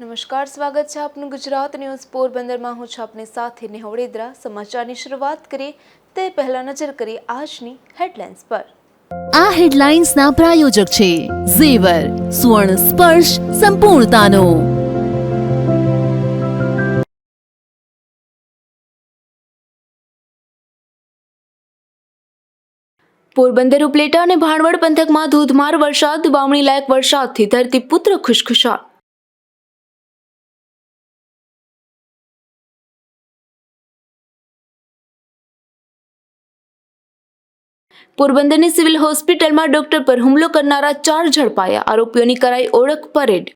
નમસ્કાર, સ્વાગત છે આપનું ગુજરાત ન્યૂઝ પોરબંદરમાં. હું છું આપની સાથે નેહવડેદરા. સમાચારની શરૂઆત કરીએ તે પહેલા નજર કરીએ આજની હેડલાઇન્સ પર. આ હેડલાઇન્સના પ્રાયોજક છે ઝેવર, સુવર્ણ સ્પર્શ સંપૂર્ણતાનો. પોરબંદર, ઉપલેટા અને ભાણવડ પંથકમાં ધોધમાર વરસાદ. વાવણી લાયક વરસાદથી ધરતીપુત્ર ખુશખુશાલ. પોરબંદરની સિવિલ હોસ્પિટલમાં ડોક્ટર પર હુમલો કરનારા 4 ઝડપાયા. આરોપીઓની કરાઈ ઓળખ પરેડ.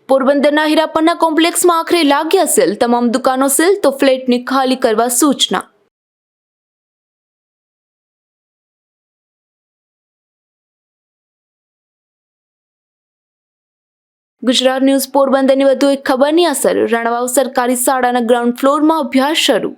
પોરબંદરના હીરાપરના કોમ્પ્લેક્સમાં આખરે લાગ્યા સેલ. તમામ દુકાનો સીલ તો ફ્લેટને ખાલી કરવા સૂચના. ગુજરાત ન્યૂઝ પોરબંદરની વધુ એક ખબરની અસર. રાણાવાવ સરકારી શાળાના ગ્રાઉન્ડ ફ્લોરમાં અભ્યાસ શરૂ.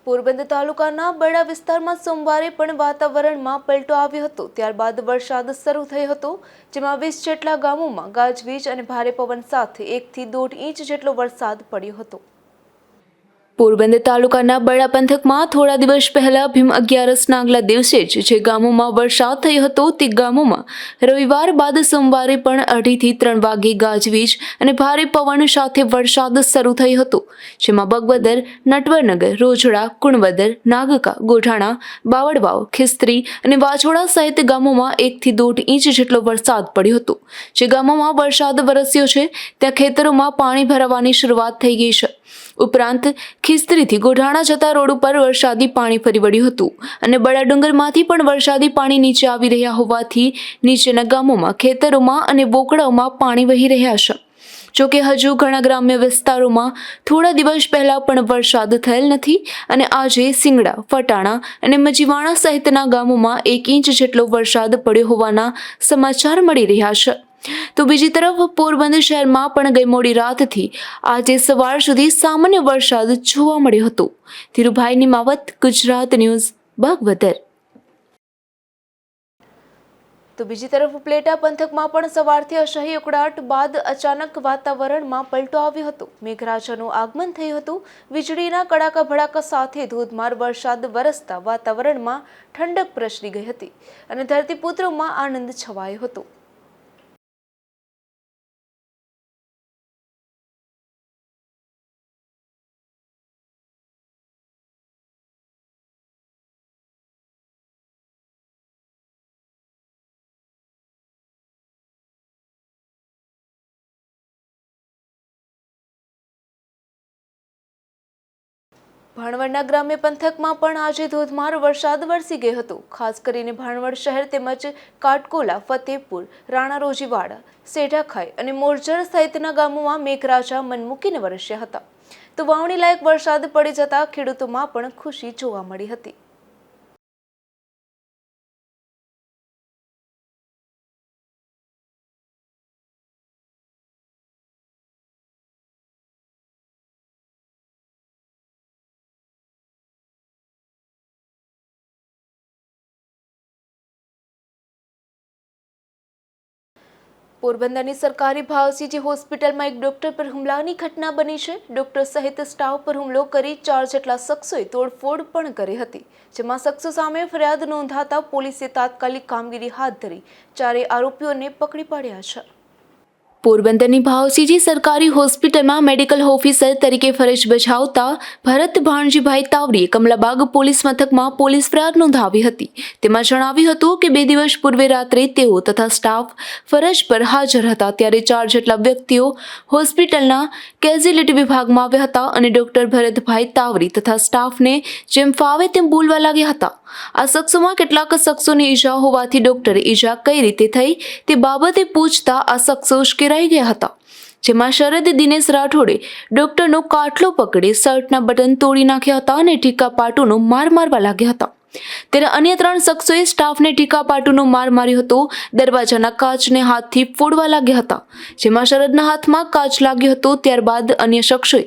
પોરબંદર તાલુકાના બરડા વિસ્તારમાં સોમવારે પણ વાતાવરણમાં પલટો આવ્યો હતો. ત્યારબાદ વરસાદ શરૂ થયો હતો, જેમાં 20 જેટલા ગામોમાં ગાજવીજ અને ભારે પવન સાથે 1 થી 1.5 ઇંચ જેટલો વરસાદ પડ્યો હતો. પોરબંદર તાલુકાના બરડા પંથકમાં થોડા દિવસ પહેલા ભીમ 11ના આગલા દિવસે જ જે ગામોમાં વરસાદ થયો હતો તે ગામોમાં રવિવાર બાદ સોમવારે પણ 2:30 થી 3 વાગે ગાજવીજ અને ભારે પવન સાથે વરસાદ શરૂ થયો હતો, જેમાં બગવદર, નટવરનગર, રોજડા, કુણવદર, નાગકા, ગોઢાણા, બાવળવાવ, ખિસ્ત્રી અને વાછોડા સહિત ગામોમાં 1 થી 1.5 ઇંચ જેટલો વરસાદ પડ્યો હતો. જે ગામોમાં વરસાદ વરસ્યો છે ત્યાં ખેતરોમાં પાણી ભરાવાની શરૂઆત થઈ ગઈ છે. ઉપરાંત ખિસ્ત્રીથી ગોઢાણા જતા રોડ ઉપર વરસાદી પાણી ફરી વળ્યું હતું અને બડા ડુંગરમાંથી પણ વરસાદી પાણી નીચે આવી રહ્યા હોવાથી નીચેના ગામોમાં, ખેતરોમાં અને બોકડાઓમાં પાણી વહી રહ્યા છે. જોકે હજુ ઘણા ગ્રામ્ય વિસ્તારોમાં થોડા દિવસ પહેલા પણ વરસાદ થયેલ નથી અને આજે સિંગડા, ફટાણા અને મજીવાણા સહિતના ગામોમાં 1 ઇંચ જેટલો વરસાદ પડ્યો હોવાના સમાચાર મળી રહ્યા છે. તો બીજી તરફ પોરબંદર શહેરમાં પણ ગઈ મોડી રાતથી આજે સવાર સુધી સામાન્ય વરસાદ જોવા મળ્યો હતો. ધીરુભાઈ નિમાવત, ગુજરાત ન્યૂઝ, બગવદર. તો બીજી તરફ ઉપલેટા પંથકમાં પણ સવારથી અસહ્ય ઉકળાટ બાદ અચાનક વાતાવરણમાં પલટો આવ્યો હતો. મેઘરાજાનું આગમન થયું હતું. વીજળીના કડાકા ભડાકા સાથે ધોધમાર વરસાદ વરસતા વાતાવરણમાં ઠંડક પ્રસરી ગઈ હતી અને ધરતીપુત્રોમાં આનંદ છવાયો હતો. ભાણવડના ગ્રામ્ય પંથકમાં પણ આજે ધોધમાર વરસાદ વરસી ગયો હતો. ખાસ કરીને ભાણવડ શહેર તેમજ કાટકોલા, ફતેપુર, રાણા રોજીવાડા, સેઢાખાઈ અને મોરજર સહિતના ગામોમાં મેઘરાજા મન મૂકીને વરસ્યા હતા. તો વાવણી લાયક વરસાદ પડી જતા ખેડૂતોમાં પણ ખુશી જોવા મળી હતી. પોરબંદરની સરકારી ભાવસીજી હોસ્પિટલમાં એક ડોક્ટર પર હુમલાની ઘટના બની છે. ડોક્ટર સહિત સ્ટાફ પર હુમલો કરી 4 જેટલા શખ્સોએ તોડફોડ પણ કરી હતી, જેમાં શખ્સો સામે ફરિયાદ નોંધાતા પોલીસે તાત્કાલિક કામગીરી હાથ ધરી 4 આરોપીઓને પકડી પાડ્યા છે. પોરબંદરની ભાવસીજી સરકારી હોસ્પિટલમાં મેડિકલ ઓફિસર તરીકે ફરજ બજાવતા ભરત ભાણજીભાઈ તાવરીએ કમલાબાગ પોલીસ મથકમાં પોલીસ ફરિયાદ નોંધાવી હતી. તેમાં જણાવ્યું હતું કે 2 દિવસ પૂર્વે રાત્રે તેઓ તથા સ્ટાફ ફરજ પર હાજર હતા ત્યારે 4 જેટલા વ્યક્તિઓ હોસ્પિટલના કેઝ્યુઅલિટી વિભાગમાં આવ્યા હતા અને ડોક્ટર ભરતભાઈ તાવરી તથા સ્ટાફને જેમ ફાવે તેમ બોલવા લાગ્યા હતા. આ શખ્સોમાં કેટલાક શખ્સોને ઈજા હોવાથી ડોક્ટરે ઈજા કઈ રીતે થઈ તે બાબતે પૂછતા આ શખ્સો ઉશ્કેરાઈ ગયા હતા, જેમાં શરદ દિનેશ રાઠોડે ડોક્ટરનો કાટલો પકડી શર્ટના બટન તોડી નાખ્યા હતા અને ટીકા પાટુનો માર મારવા લાગ્યા હતા. ત્યારે અન્ય 3 શખ્સોએ સ્ટાફને ટીકાપાટુનો માર માર્યો હતો. દરવાજાના કાચને હાથથી ફોડવા લાગ્યા હતા, જેમાં શરદના હાથમાં કાચ લાગ્યો હતો. ત્યારબાદ અન્ય શખ્સોએ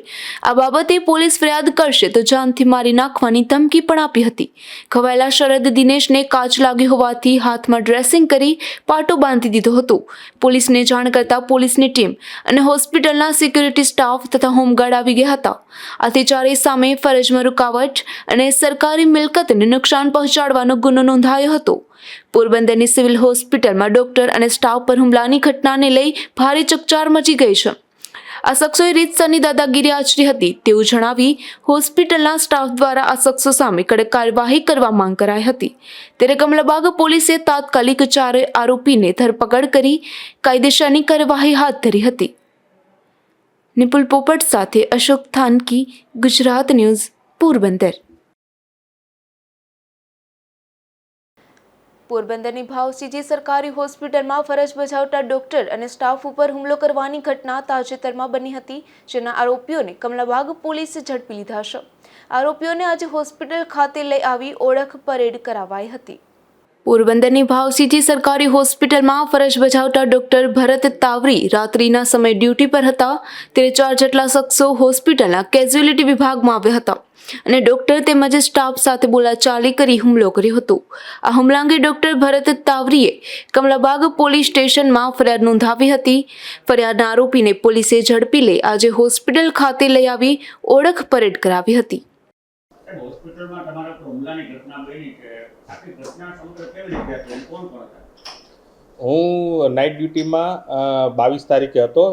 આ બાબતે પોલીસ ફરિયાદ કરશે તો જાનથી મારી નાખવાની ધમકી પણ આપી હતી. ઘવાયેલા શરદ દિનેશને કાચ લાગ્યો હોવાથી હાથમાં ડ્રેસિંગ કરી પાટો બાંધી દીધો હતો. પોલીસને જાણ કરતા પોલીસની ટીમ અને હોસ્પિટલના સિક્યુરિટી સ્ટાફ તથા હોમગાર્ડ આવી ગયા હતા. આથી ચારેય સામે ફરજમાં રૂકાવટ અને સરકારી મિલકતને નુકસાન પહોંચાડવાનો ગુનો નોંધાયો હતો. પોરબંદરની સિવિલ હોસ્પિટલમાં ડોક્ટર અને સ્ટાફ પર હુમલાની ઘટનાને લઈ ભારે ચકચાર મચી ગઈ છે. આ શખ્સોએ રીતસરની દાદાગીરી આચરી હતી તેવું જણાવી હોસ્પિટલના સ્ટાફ દ્વારા આ શખ્સો સામે કડક કાર્યવાહી કરવા માંગ કરાઈ હતી. ત્યારે કમલાબાગ પોલીસે તાત્કાલિક 4 આરોપીને ધરપકડ કરી કાયદેસરની કાર્યવાહી હાથ ધરી હતી. નિપુલ પોપટ સાથે અશોક થાનકી, ગુજરાત ન્યૂઝ, પોરબંદર. પોરબંદરની ભાવસીજી સરકારી હોસ્પિટલમાં ફરજ બજાવતા ડોક્ટર અને સ્ટાફ ઉપર હુમલો કરવાની ઘટના તાજેતરમાં બની હતી, જેના આરોપીઓને કમલાબાગ પોલીસે ઝડપી લીધા છે. આરોપીઓને આજે હોસ્પિટલ ખાતે લઈ આવી ઓળખ પરેડ કરાવાઈ હતી. પોરબંદરની ભાવસીજી સરકારી હોસ્પિટલમાં ફરજ બજાવતા ડોક્ટર ભરત તાવરી રાત્રિના સમયે ડ્યુટી પર હતા. ત્યારે 4 જેટલા શખ્સો હોસ્પિટલના કેઝ્યુઅલિટી વિભાગમાં આવ્યા હતા અને ડોક્ટર તેમજ સ્ટાફ સાથે બોલાચાલી કરી હુમલો કર્યો હતો. આ હુમલા અંગે ડોક્ટર ભરત તાવરીએ કમલાબાગ પોલીસ સ્ટેશનમાં ફરિયાદ નોંધાવી હતી. ફરિયાદના આરોપીને પોલીસે ઝડપી લઈ આજે હોસ્પિટલ ખાતે લઈ આવી ઓળખ પરેડ કરાવી હતી. હોસ્પિટલમાં તમારા પર હુમલાની ઘટના બની કે આખી ઘટના સમગ્ર કેવી રીતે હતી અને કોણ કોણ હતા? હું નાઇટ ડ્યુટીમાં 22 તારીખે હતો,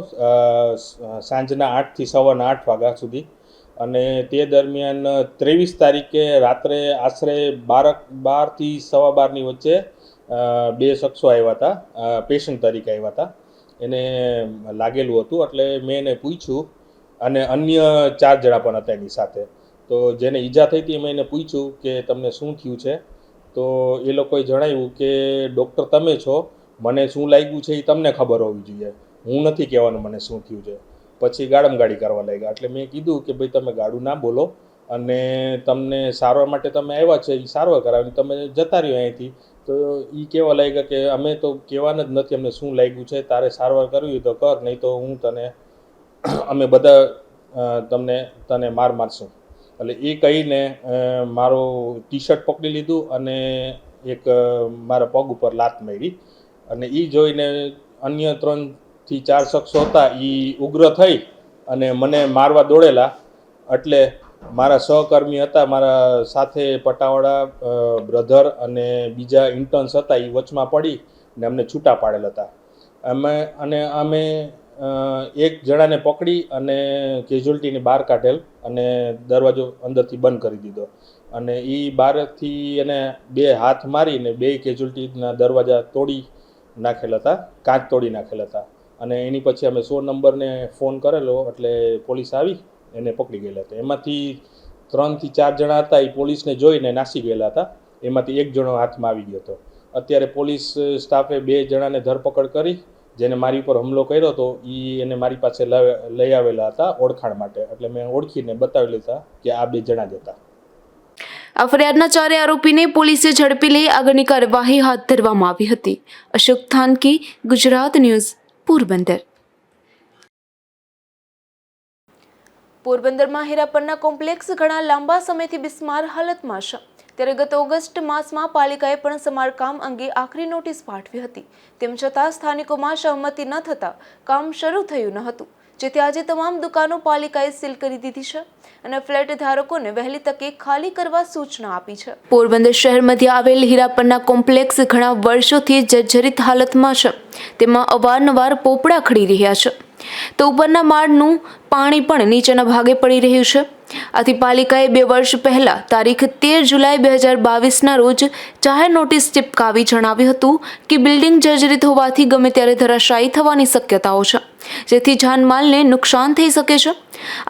સાંજના 8 થી સવારના 8 વાગ્યા સુધી, અને તે દરમિયાન 23 તારીખે રાત્રે આશરે 12 થી 12:15ની વચ્ચે 2 શખ્સો આવ્યા હતા, પેશન્ટ તરીકે આવ્યા હતા. એને લાગેલું હતું એટલે મેં એને પૂછ્યું, અને અન્ય 4 જણા પણ હતા એની સાથે. તો જેને ઈજા થઈ હતી મેં એને પૂછ્યું કે તમને શું થયું છે? તો એ લોકોએ જણાવ્યું કે ડૉક્ટર તમે છો, મને શું લાગ્યું છે એ તમને ખબર હોવી જોઈએ, હું નથી કહેવાનું મને શું થયું છે. પછી ગાડી કરવા લાગ્યા. એટલે મેં કીધું કે ભાઈ તમે ગાડું ના બોલો, અને તમને સારવાર માટે તમે આવ્યા છે એ સારવાર કરાવીને તમે જતા રહ્યો અહીંથી. તો એ કહેવા લાગ્યા કે અમે તો કહેવાના જ નથી, અમને શું લાગ્યું છે, તારે સારવાર કરવી તો કર, નહીં તો હું અમે બધા તને મારશું. એટલે એ કહીને મારો ટી-શર્ટ પકડી લીધું અને એક મારા પગ ઉપર લાત મારી. અને એ જોઈને અન્ય 3 થી 4 શખ્સો હતા એ ઉગ્ર થઈ અને મને મારવા દોડેલા. એટલે મારા સહકર્મી હતા, મારા સાથે પટાવાળા બ્રધર અને બીજા ઇન્ટર્ન્સ હતા, એ વચમાં પડી ને અમને છૂટા પાડેલા હતા. અમે એક જણાને પકડી અને કેઝ્યુઅલ્ટીની બહાર કાઢેલ અને દરવાજો અંદરથી બંધ કરી દીધો. અને એ બહારથી એને 2 હાથ મારીને 2 કેઝ્યુઅલ્ટીના દરવાજા તોડી નાખેલા હતા, કાચ તોડી નાખેલા હતા. અને એની પછી અમે 100 નંબરને ફોન કરેલો, એટલે પોલીસ આવી એને પકડી ગયેલા હતા. એમાંથી 3 થી 4 જણા હતા એ પોલીસને જોઈને નાસી ગયેલા હતા. એમાંથી 1 જણો હાથમાં આવી ગયો હતો. અત્યારે પોલીસ સ્ટાફે 2 જણાને ધરપકડ કરી, જેને મારી ઉપર હુમલો કર્યો હતો એને મારી પાસે લઈ આવેલા હતા ઓળખાણ માટે. એટલે મેં ઓળખીને બતાવી લીધા કે આ 2 જણા જ હતા. આ ફરિયાદના 4 આરોપીને પોલીસે ઝડપી લઈ આગળની કાર્યવાહી હાથ ધરવામાં આવી હતી. અશોક થાનકી, ગુજરાત ન્યૂઝ, પોરબંદર. પોરબંદરમાં હીરાપરના કોમ્પ્લેક્સ ઘણા લાંબા સમયથી બિસ્માર હાલતમાં છે. ત્યારે ગત ઓગસ્ટ માસમાં પાલિકાએ પણ સમારકામ અંગે આખરી નોટિસ પાઠવી હતી. તેમ છતાં સ્થાનિકોમાં સહમતિ ન થતાં કામ શરૂ થયું ન હતું, જેથી આજે તમામ દુકાનો પાલિકાએ સીલ કરી દીધી છે અને ફ્લેટ ધારકોને વહેલી તકે ખાલી કરવા સૂચના આપી છે. પોરબંદર શહેર મધ્ય આવેલ હીરાપરના કોમ્પ્લેક્સ ઘણા વર્ષોથી જર્જરિત હાલતમાં છે. તેમાં અવારનવાર પોપડા ખડી રહ્યા છે, તો ઉપરના માળનું પાણી પણ નીચેના ભાગે પડી રહ્યું છે. આથી પાલિકાએ 2 વર્ષ પહેલા તારીખ 13 જુલાઈ 2022ના રોજ જાહેર નોટિસ ચિપકાવી જણાવ્યું હતું કે બિલ્ડિંગ જર્જરિત હોવાથી ગમે ત્યારે ધરાશાયી થવાની શક્યતાઓ છે. જેથી જાનમાલને નુકસાન થઈ શકે છે.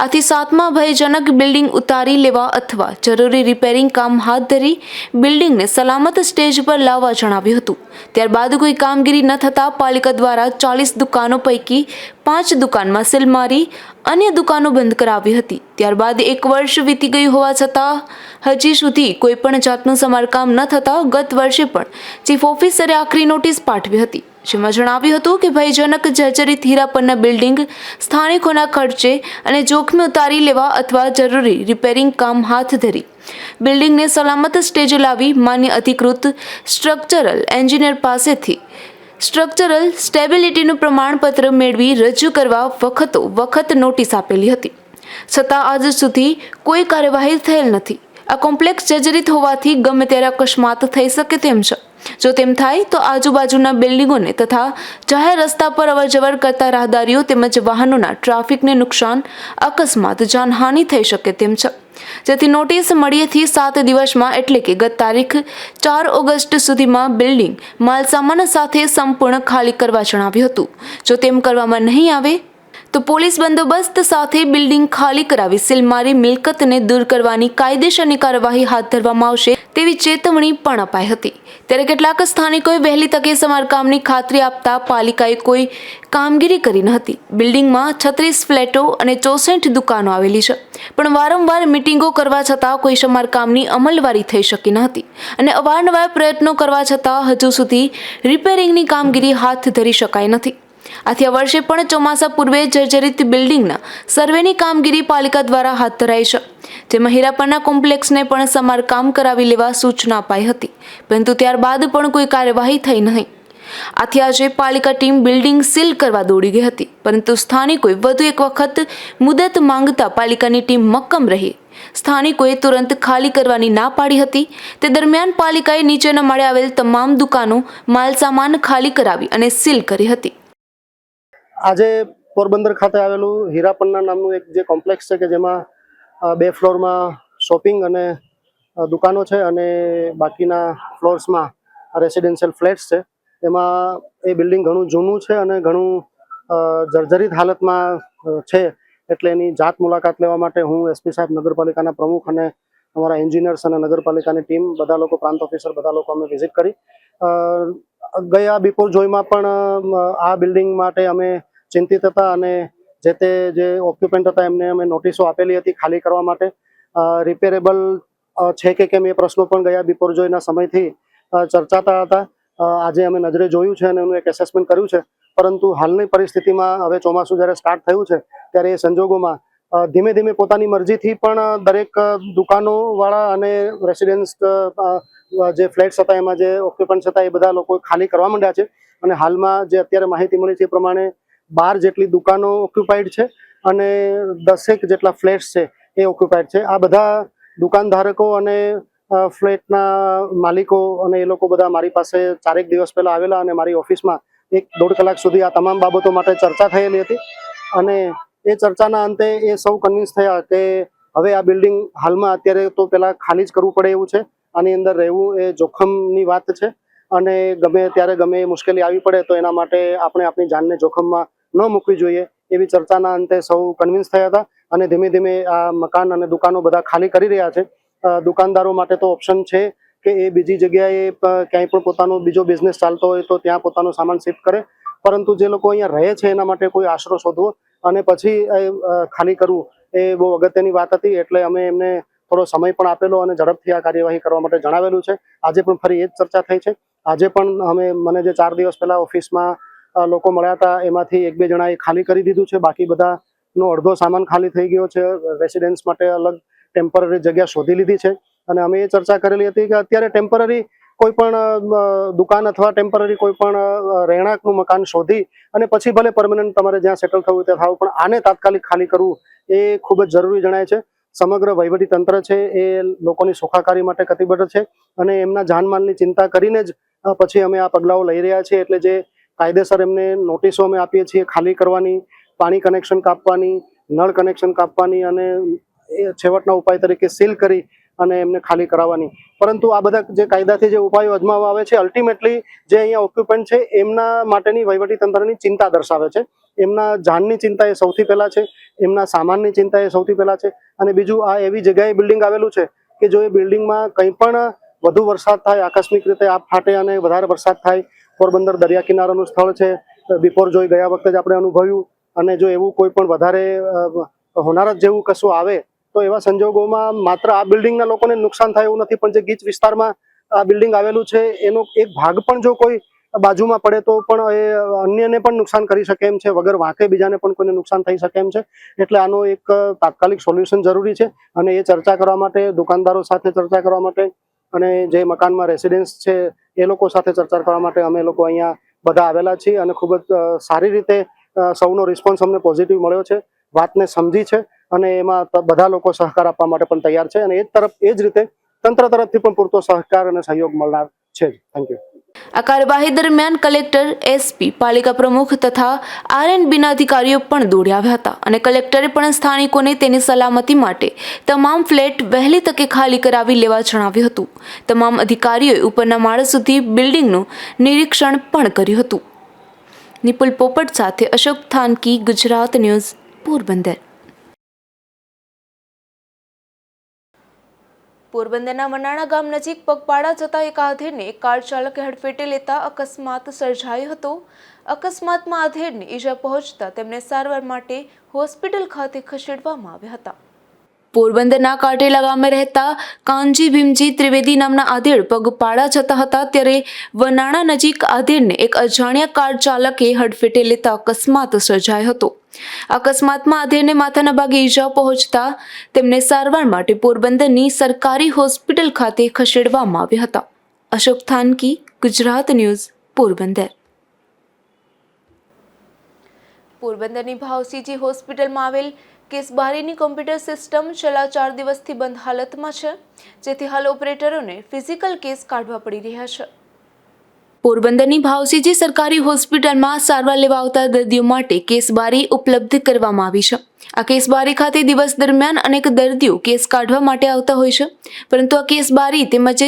આથી 7મા ભયજનક બિલ્ડિંગ ઉતારી લેવા અથવા જરૂરી રિપેરિંગ કામ હાથ ધરી બિલ્ડિંગને સલામત સ્ટેજ પર લાવવા જણાવ્યું હતું. ત્યારબાદ કોઈ કામગીરી ન થતાં પાલિકા દ્વારા 40 દુકાનો પૈકી 5 દુકાનમાં સીલ મારી અન્ય દુકાનો બંધ કરાવી હતી. ત્યારબાદ 1 વર્ષ વીતી ગયું હોવા છતાં હજી સુધી કોઈ પણ જાતનું સમારકામ ન થતાં ગત વર્ષે પણ ચીફ ઓફિસરે આખરી નોટિસ પાઠવી હતી, જેમાં જણાવ્યું હતું કે ભયજનક જર્જરિત હીરાપરના બિલ્ડિંગ સ્થાનિકોના ખર્ચે અને જોખમે ઉતારી લેવા અથવા જરૂરી રિપેરિંગ કામ હાથ ધરી બિલ્ડિંગને સલામત સ્ટેજ લાવી માન્ય અધિકૃત સ્ટ્રક્ચરલ એન્જિનિયર પાસેથી સ્ટ્રક્ચરલ સ્ટેબિલિટીનું પ્રમાણપત્ર મેળવી રજૂ કરવા વખત નોટિસ આપેલી હતી, છતાં આજ સુધી કોઈ કાર્યવાહી થયેલ નથી. આ કોમ્પ્લેક્સ જર્જરિત હોવાથી ગમે ત્યારે અકસ્માત થઈ શકે તેમ છે. જો તેમ થાય તો આજુબાજુના બિલ્ડિંગોને તથા જાહેર રસ્તા પર અવરજવર કરતા રાહદારીઓ તેમજ વાહનોના ટ્રાફિકને નુકસાન, અકસ્માત, જાનહાનિ થઈ શકે તેમ છે. જેથી નોટિસ મળ્યેથી 7 દિવસમાં એટલે કે ગત તારીખ 4 ઓગસ્ટ સુધીમાં બિલ્ડિંગ માલસામાન સાથે સંપૂર્ણ ખાલી કરવા જણાવ્યું હતું. જો તેમ કરવામાં નહીં આવે તો પોલીસ બંદોબસ્ત સાથે બિલ્ડિંગ ખાલી કરાવી સીલ મારી મિલકતને દૂર કરવાની કાયદેસરની કાર્યવાહી હાથ ધરવામાં આવશે તેવી ચેતવણી પણ અપાઈ હતી. ત્યારે કેટલાક સ્થાનિકોએ વહેલી તકે સમારકામની ખાતરી આપતા પાલિકાએ કોઈ કામગીરી કરી ન હતી. બિલ્ડિંગમાં 36 ફ્લેટો અને 64 દુકાનો આવેલી છે, પણ વારંવાર મિટિંગો કરવા છતાં કોઈ સમારકામની અમલવારી થઈ શકી ન હતી અને અવારનવાર પ્રયત્નો કરવા છતાં હજુ સુધી રિપેરિંગની કામગીરી હાથ ધરી શકાઈ નથી. આથી આ વર્ષે પણ ચોમાસા પૂર્વે જર્જરિત બિલ્ડિંગના સર્વેની કામગીરી પાલિકા દ્વારા હાથ ધરાઈ છે, જેમાં હીરાપરના કોમ્પ્લેક્સને પણ સમારકામ કરાવી લેવા સૂચના અપાઈ હતી, પરંતુ ત્યારબાદ પણ કોઈ કાર્યવાહી થઈ નહીં. આથી આજે પાલિકા ટીમ બિલ્ડિંગ સીલ કરવા દોડી ગઈ હતી, પરંતુ સ્થાનિકોએ વધુ એક વખત મુદત માંગતા પાલિકાની ટીમ મક્કમ રહી. સ્થાનિકોએ તુરંત ખાલી કરવાની ના પાડી હતી. તે દરમિયાન પાલિકાએ નીચેના માળે આવેલ તમામ દુકાનો, માલસામાન ખાલી કરાવી અને સીલ કરી હતી. આજે પોરબંદર ખાતે આવેલું હીરાપન્ના નામનું એક જે કોમ્પ્લેક્સ છે કે જેમાં 2 ફ્લોરમાં શોપિંગ અને દુકાનો છે અને બાકીના ફ્લોર્સમાં રેસિડેન્શિયલ ફ્લેટ્સ છે. એમાં એ બિલ્ડિંગ ઘણું જૂનું છે અને ઘણું જર્જરિત હાલતમાં છે. એટલે એની જાત મુલાકાત લેવા માટે હું એસપી સાહેબ, નગરપાલિકાના પ્રમુખ અને અમારા એન્જિનિયર્સ અને નગરપાલિકાની ટીમ, બધા લોકો, પ્રાંત ઓફિસર, બધા લોકો અમે વિઝિટ કરી. ગયા બિફોર જોઈમાં પણ આ બિલ્ડિંગ માટે અમે ચિંતિત હતા અને જે ઓક્યુપન્ટ હતા એમને અમે નોટિસો આપેલી હતી ખાલી કરવા માટે. રિપેરેબલ છે કે કેમ એ પ્રશ્નો પણ ગયા બિફોર જોઈના સમયથી ચર્ચાતા હતા. આજે અમે નજરે જોયું છે અને એનું એક એસેસમેન્ટ કર્યું છે, પરંતુ હાલની પરિસ્થિતિમાં હવે ચોમાસું જ્યારે સ્ટાર્ટ થયું છે ત્યારે એ સંજોગોમાં ધીમે ધીમે પોતાની મરજીથી પણ દરેક દુકાનોવાળા અને રેસિડેન્સ જે ફ્લેટ્સ હતા એમાં જે ઓક્યુપન્ટ હતા એ બધા લોકો ખાલી કરવા માંડ્યા છે. અને હાલમાં જે અત્યારે માહિતી મળી છે એ પ્રમાણે 12 જેટલી દુકાનો ઓક્યુપાઈડ છે અને 10 જેટલા ફ્લેટ્સ છે એ ઓક્યુપાઈડ છે. આ બધા દુકાનધારકો અને ફ્લેટના માલિકો અને એ લોકો બધા મારી પાસે 4 દિવસ પહેલા આવેલા અને મારી ઓફિસમાં 1-1.5 કલાક સુધી આ તમામ બાબતો માટે ચર્ચા થયેલી હતી. અને એ ચર્ચાના અંતે એ સૌ કન્વિન્સ થયા કે હવે આ બિલ્ડિંગ હાલમાં અત્યારે તો પહેલા ખાલી જ કરવું પડે એવું છે. આની અંદર રહેવું એ જોખમની વાત છે અને ગમે ત્યારે ગમે મુશ્કેલી આવી પડે તો એના માટે આપણે આપણી જાનને જોખમમાં ન મૂકવી જોઈએ એવી ચર્ચાના અંતે સૌ કન્વિન્સ થયા હતા. અને ધીમે ધીમે આ મકાન અને દુકાનો બધા ખાલી કરી રહ્યા છે. દુકાનદારો માટે તો ઓપ્શન છે કે એ બીજી જગ્યાએ ક્યાંય પણ પોતાનો બીજો બિઝનેસ ચાલતો હોય તો ત્યાં પોતાનો સામાન શિફ્ટ કરે, પરંતુ જે લોકો અહીંયા રહે છે એના માટે કોઈ આશરો શોધવો અને પછી ખાલી કરવું એ બહુ અગત્યની વાત હતી. એટલે અમે એમને થોડો સમય પણ આપેલો અને ઝડપથી આ કાર્યવાહી કરવા માટે જણાવેલું છે. આજે પણ ફરી એ જ ચર્ચા થઈ છે. આજે પણ મને જે 4 દિવસ પહેલા ઓફિસમાં લોકો મળ્યા હતા એમાંથી 1-2 જણાએ ખાલી કરી દીધું છે. બાકી બધાનો અડધો સામાન ખાલી થઈ ગયો છે. રેસિડેન્સ માટે અલગ ટેમ્પરરી જગ્યા શોધી લીધી છે. અને અમે એ ચર્ચા કરેલી હતી કે અત્યારે ટેમ્પરરી કોઈ પણ દુકાન અથવા ટેમ્પરરી કોઈ પણ રહેણાંકનું મકાન શોધી અને પછી ભલે પરમનન્ટ તમારે જ્યાં સેટલ થવું ત્યાં થાવ, પણ આને તાત્કાલિક ખાલી કરવું એ ખૂબ જ જરૂરી જણાય છે. સમગ્ર વહીવટી તંત્ર છે એ લોકોની સુખાકારી માટે કટિબદ્ધ છે અને એમના જાનમાલની ચિંતા કરીને જ પછી અમે આ પગલાઓ લઈ રહ્યા છીએ. એટલે જે કાયદેસર એમને નોટિસો અમે આપીએ છીએ ખાલી કરવાની, પાણી કનેક્શન કાપવાની, નળ કનેક્શન કાપવાની અને એ છેવટના ઉપાય તરીકે સીલ કરી અને એમને ખાલી કરાવવાની. પરંતુ આ બધા જે કાયદાથી જે ઉપાયો અજમાવવા આવે છે, અલ્ટિમેટલી જે અહીંયા ઓક્યુપન્ટ છે એમના માટેની વહીવટીતંત્રની ચિંતા દર્શાવે છે. એમના જાનની ચિંતા એ સૌથી પહેલા છે, એમના સામાનની ચિંતા એ સૌથી પહેલા છે. અને બીજું, આ એવી જગ્યાએ બિલ્ડિંગ આવેલું છે કે જો એ બિલ્ડિંગમાં કંઈ પણ વધુ વરસાદ થાય, આકસ્મિક રીતે આગ ફાટે અને વધારે વરસાદ થાય, પોરબંદર દરિયા કિનારાનું સ્થળ છે, બિફોર જોઈ ગયા વખતે જ આપણે અનુભવ્યું, અને જો એવું કોઈ પણ વધારે હોનારત જેવું કશું આવે તો એવા સંજોગોમાં માત્ર આ બિલ્ડિંગના લોકોને નુકસાન થાય એવું નથી, પણ જે ગીચ વિસ્તારમાં આ બિલ્ડિંગ આવેલું છે એનો એક ભાગ પણ જો કોઈ બાજુમાં પડે તો પણ એ અન્યને પણ નુકસાન કરી શકે એમ છે, વગર વાંકે બીજાને પણ કોઈને નુકસાન થઈ શકે એમ છે. એટલે આનો એક તાત્કાલિક સોલ્યુશન જરૂરી છે, અને એ ચર્ચા કરવા માટે, દુકાનદારો સાથે ચર્ચા કરવા માટે અને જે મકાનમાં રેસિડેન્સ છે એ લોકો સાથે ચર્ચા કરવા માટે અમે લોકો અહીંયા બધા આવેલા છીએ. અને ખૂબ જ સારી રીતે સૌનો રિસ્પોન્સ અમને પોઝિટિવ મળ્યો છે, વાતને સમજી છે, અને એમાં બધા લોકો સહકાર આપવા માટે પણ તૈયાર છે. અને એ જ રીતે તંત્ર તરફથી પણ પૂરતો સહકાર અને સહયોગ મળનાર છે. Thank you. આ કાર્યવાહી દરમિયાન કલેક્ટર, એસપી, પાલિકા પ્રમુખ તથા આરએનબીના અધિકારીઓ પણ દોડી આવ્યા હતા અને કલેક્ટરે પણ સ્થાનિકોને તેની સલામતી માટે તમામ ફ્લેટ વહેલી તકે ખાલી કરાવી લેવા જણાવ્યું હતું. તમામ અધિકારીઓએ ઉપરના માળ સુધી બિલ્ડિંગનું નિરીક્ષણ પણ કર્યું હતું. નિપુલ પોપટ સાથે અશોક થાનકી, ગુજરાત ન્યૂઝ, પોરબંદર. પોરબંદરના વનાણા ગામ નજીક પગપાળા જતા એક આધેડને એક કાર ચાલકે હડફેટે લેતા અકસ્માત સર્જાયો હતો. અકસ્માતમાં આધેડને ઈજા પહોંચતા તેમને સારવાર માટે હોસ્પિટલ ખાતે ખસેડવામાં આવ્યા હતા. પોરબંદરના કાટેલા ગામે રહેતા કાનજી ભીમજી ત્રિવેદી નામના આધેડ પગપાળા જતા હતા, ત્યારે વનાણા નજીક આધેડને એક અજાણ્યા કાર ચાલકે હડફેટે લેતા અકસ્માત સર્જાયો હતો. અકસ્માતમાં આધેડને માથાના ભાગે ઈજા પહોંચતા તેમને સારવાર માટે પોરબંદરની સરકારી હોસ્પિટલ ખાતે ખસેડવામાં આવ્યા હતા. અશોક થાનકી, ગુજરાત ન્યૂઝ, પોરબંદર. પોરબંદરની ભાવસીજી હોસ્પિટલમાં આવેલ કેસબારીની કોમ્પ્યુટર સિસ્ટમ છેલ્લા 4 દિવસથી બંધ હાલતમાં છે, જેથી હાલ ઓપરેટરોને ફિઝિકલ કેસ કાઢવા પડી રહ્યા છે. પોરબંદરની ભાવસીજી સરકારી હોસ્પિટલમાં સારવાર લેવા આવતા દર્દીઓ માટે કેસબારી ઉપલબ્ધ કરવામાં આવી છે. આ કેસબારી ખાતે દિવસ દરમિયાન અનેક દર્દીઓ કેસ કાઢવા માટે આવતા હોય છે, પરંતુ આ કેસબારી તેમજ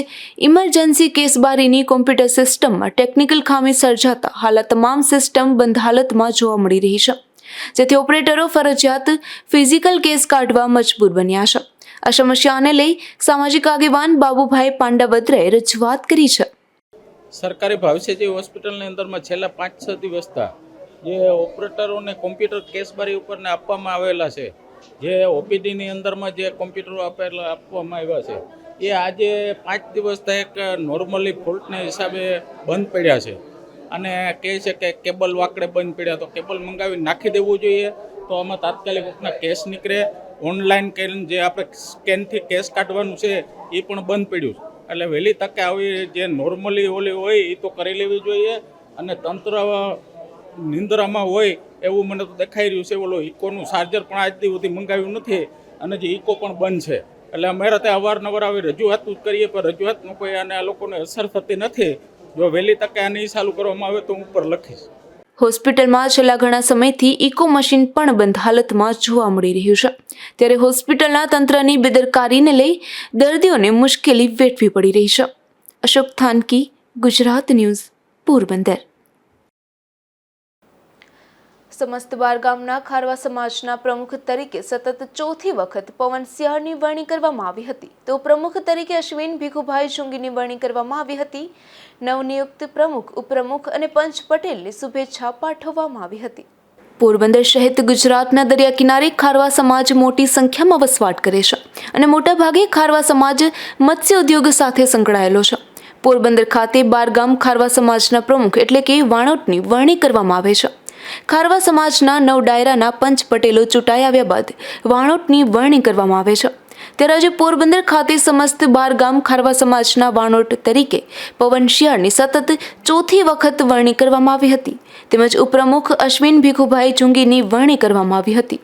ઇમરજન્સી કેસબારીની કોમ્પ્યુટર સિસ્ટમમાં ટેકનિકલ ખામી સર્જાતા હાલ આ તમામ સિસ્ટમ બંધ હાલતમાં જોવા મળી રહી છે, જેથી ઓપરેટરો ફરજિયાત ફિઝિકલ કેસ કાઢવા મજબૂર બન્યા છે. આ સમસ્યાને લઈ સામાજિક આગેવાન બાબુભાઈ પાંડાવદરાએ રજૂઆત કરી છે. સરકારી ભાવસીજી હોસ્પિટલની અંદરમાં છેલ્લા 5-6 દિવસથી જે ઓપરેટરોને કોમ્પ્યુટર કેસબારી ઉપરને આપવામાં આવેલા છે, જે ઓપીડીની અંદરમાં જે કોમ્પ્યુટરો આપવામાં આવ્યા છે, એ આજે 5 દિવસથી એક નોર્મલી ફોલ્ટના હિસાબે બંધ પડ્યા છે. અને કહે છે કે કેબલ વાકડે બંધ પડ્યા, તો કેબલ મંગાવી નાખી દેવું જોઈએ, તો આમાં તાત્કાલિક આપણા કેસ નીકળે. ઓનલાઈન જે આપણે સ્કેનથી કેસ કાઢવાનું છે એ પણ બંધ પડ્યું છે. એટલે વહેલી તકે આવી જે નોર્મલી ઓલી હોય એ તો કરી લેવી જોઈએ. અને તંત્ર નિંદ્રામાં હોય એવું મને તો દેખાઈ રહ્યું છે. ઓલો ઇકોનું ચાર્જર પણ આજ સુધી મંગાવ્યું નથી, અને જે ઇકો પણ બંધ છે. એટલે અમારે ત્યાં અવારનવાર આવી રજૂઆત કરીએ, પણ રજૂઆતમાં કોઈ આને આ લોકોને અસર થતી નથી. જો વહેલી તકે આને ચાલુ કરવામાં આવે તો હું ઉપર લખીશ. હોસ્પિટલમાં છેલ્લા ઘણા સમયથી ઇકો મશીન પણ બંધ હાલતમાં જોવા મળી રહ્યું છે, ત્યારે હોસ્પિટલના તંત્રની બેદરકારીને લઈ દર્દીઓને મુશ્કેલી વેઠવી પડી રહી છે. અશોક થાનકી, ગુજરાત ન્યૂઝ, પોરબંદર. સમસ્ત બાર ગામના ખારવા સમાજના પ્રમુખ તરીકે સતત 4થી વખત પવન સિયાળની વરણી કરવામાં આવી હતી, તો પ્રમુખ તરીકે અશ્વિન ભીખુભાઈ ચુંગીની વરણી કરવામાં આવી હતી. નવનિયુક્ત પ્રમુખ, ઉપપ્રમુખ અને પંચ પટેલને શુભેચ્છા પાઠવવામાં આવી હતી. પોરબંદર સહિત ગુજરાતના દરિયા કિનારે ખારવા સમાજ મોટી સંખ્યામાં વસવાટ કરે છે, અને મોટાભાગે ખારવા સમાજ મત્સ્ય ઉદ્યોગ સાથે સંકળાયેલો છે. પોરબંદર ખાતે 12 ગામ ખારવા સમાજના પ્રમુખ એટલે કે વાણોટની વરણી કરવામાં આવે છે. ખારવા સમાજના 9 ડાયરાના પંચ પટેલો ચૂંટાઈ આવ્યા બાદ વાણોટની વરણી કરવામાં આવે છે. ત્યારે આજે પોરબંદર ખાતે સમસ્ત 12 ગામ ખારવા સમાજના વાણોટ તરીકે પવન શિયાળની સતત 4થી વખત વરણી કરવામાં આવી હતી, તેમજ ઉપપ્રમુખ અશ્વિન ભીખુભાઈ ચુંગીની વરણી કરવામાં આવી હતી.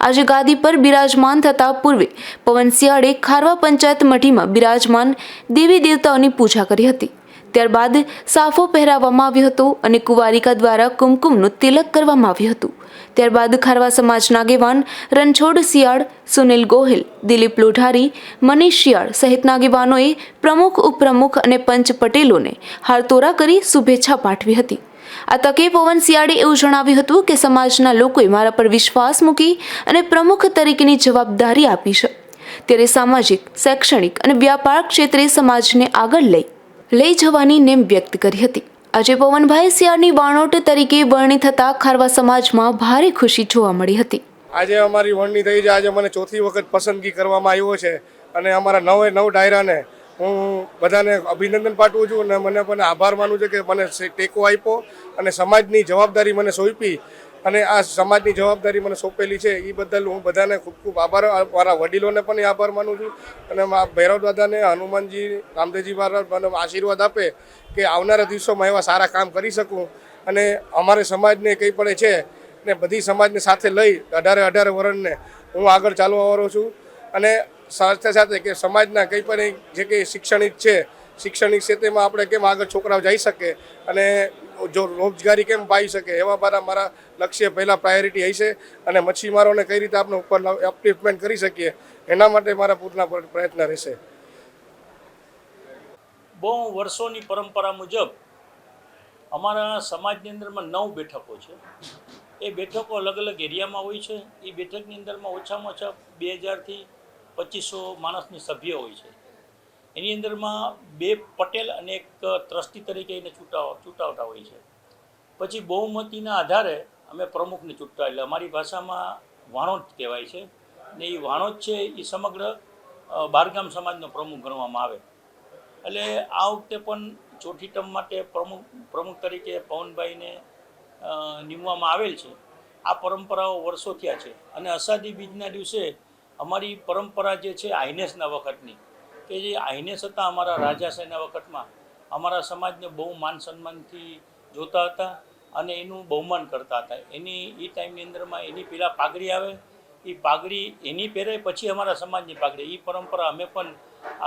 આજે ગાદી પર બિરાજમાન થતા પૂર્વે પવન શિયાળે ખારવા પંચાયત મઢીમાં બિરાજમાન દેવી દેવતાઓની પૂજા કરી હતી. ત્યારબાદ સાફો પહેરાવવામાં આવ્યો હતો અને કુંવારિકા દ્વારા કુમકુમનું તિલક કરવામાં આવ્યું હતું. ત્યારબાદ ખારવા સમાજના આગેવાન રણછોડ શિયાળ, સુનિલ ગોહિલ, દિલીપ લોઢારી, મનીષ શિયાળ સહિતના આગેવાનોએ પ્રમુખ, ઉપપ્રમુખ અને પંચ પટેલોને હારતોરા કરી શુભેચ્છા પાઠવી હતી. આ તકે પવન શિયાળે એવું જણાવ્યું હતું કે સમાજના લોકોએ મારા પર વિશ્વાસ મૂકી અને પ્રમુખ તરીકેની જવાબદારી આપી છે, ત્યારે સામાજિક, શૈક્ષણિક અને વ્યાપાર ક્ષેત્રે સમાજને આગળ લઈ જવાની નેમ વ્યક્ત કરી હતી. આજે પવનભાઈ શિયાળની વાણોટ તરીકે વરણી થતા ખારવા સમાજમાં ભારે ખુશી જોવા મળી હતી. આજે અમારી વરણી થઈ છે. આજે મને ચોથી વખત પસંદગી કરવામાં આવ્યો છે અને અમારા 9 ડાયરાને હું બધાને અભિનંદન પાઠવું છું અને મને પણ આભાર માનું છું કે મને ટેકો આપ્યો અને સમાજની જવાબદારી મને સોંપી અને આ સમાજની જવાબદારી મને સોંપેલી છે એ બદલ હું બધાને ખૂબ ખૂબ આભાર, મારા વડીલોને પણ આભાર માનું છું અને મારા ભૈરવ દાદાને, હનુમાનજી, રામદેવજી મહારાજ મને આશીર્વાદ આપે કે આવનારા દિવસોમાં એવા સારા કામ કરી શકું અને અમારે સમાજને કંઈ પડે છે ને બધી સમાજને સાથે લઈ 18 વર્ષને હું આગળ ચાલવાવાળો છું અને સાથે સાથે કે સમાજના કંઈ પણ જે કંઈ શૈક્ષણિક છે, શૈક્ષણિક ક્ષેત્રમાં આપણે કેમ આગળ છોકરાઓ જઈ શકે અને જો રોજગારી કેમ પાઈ શકે એવા મારા લક્ષ્ય પહેલાં પ્રાયોરિટી હશે અને મચ્છીમારોને કઈ રીતે આપણે ઉપર અપલિફ્ટમેન્ટ કરી શકીએ એના માટે મારા પૂરના પ્રયત્ન રહેશે. બહુ વર્ષોની પરંપરા મુજબ અમારા સમાજની અંદરમાં 9 બેઠકો છે. એ બેઠકો અલગ અલગ એરિયામાં હોય છે. એ બેઠકની અંદરમાં ઓછામાં ઓછા 2000 થી 2500 માણસની સભ્ય હોય છે. એની અંદરમાં 2 પટેલ અને એક ટ્રસ્ટી તરીકે એને ચૂંટાવતા હોય છે. પછી બહુમતીના આધારે અમે પ્રમુખને ચૂંટતા, એટલે અમારી ભાષામાં વાણોટ કહેવાય છે ને એ વાણોટ છે એ સમગ્ર બારગામ સમાજનો પ્રમુખ ગણવામાં આવે. એટલે આ વખતે પણ ચોથી ટર્મ માટે પ્રમુખ તરીકે પવનભાઈને નીમવામાં આવેલ છે. આ પરંપરાઓ વર્ષો થયા છે અને અષાઢી બીજના દિવસે અમારી પરંપરા જે છે આઈનેસના વખતની, કે જે આઈનેસ હતા અમારા રાજાશાહીના વખતમાં, અમારા સમાજને બહુ માન સન્માનથી જોતા હતા અને એનું બહુમાન કરતા હતા. એની એ ટાઈમની અંદરમાં એની પહેલાં પાઘડી આવે, એ પાઘડી એની પહેરે પછી અમારા સમાજની પાઘડી. એ પરંપરા અમે પણ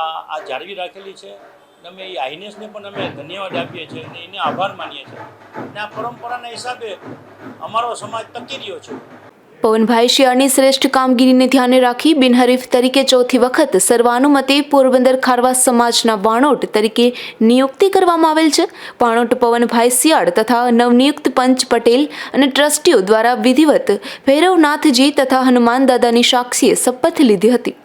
આ જાળવી રાખેલી છે અને અમે એ આઈનેસને પણ અમે ધન્યવાદ આપીએ છીએ અને એને આભાર માનીએ છીએ અને આ પરંપરાના હિસાબે અમારો સમાજ ટકી રહ્યો છે. પવનભાઈ શિયાળની શ્રેષ્ઠ કામગીરીને ધ્યાને રાખી બિનહરીફ તરીકે ચોથી વખત સર્વાનુમતે પોરબંદર ખારવા સમાજના વાણોટ તરીકે નિયુક્તિ કરવામાં આવેલ છે. વાણોટ પવનભાઈ શિયાળ તથા નવનિયુક્ત પંચ પટેલ અને ટ્રસ્ટીઓ દ્વારા વિધિવત ભૈરવનાથજી તથા હનુમાન દાદાની સાક્ષીએ શપથ લીધી હતી.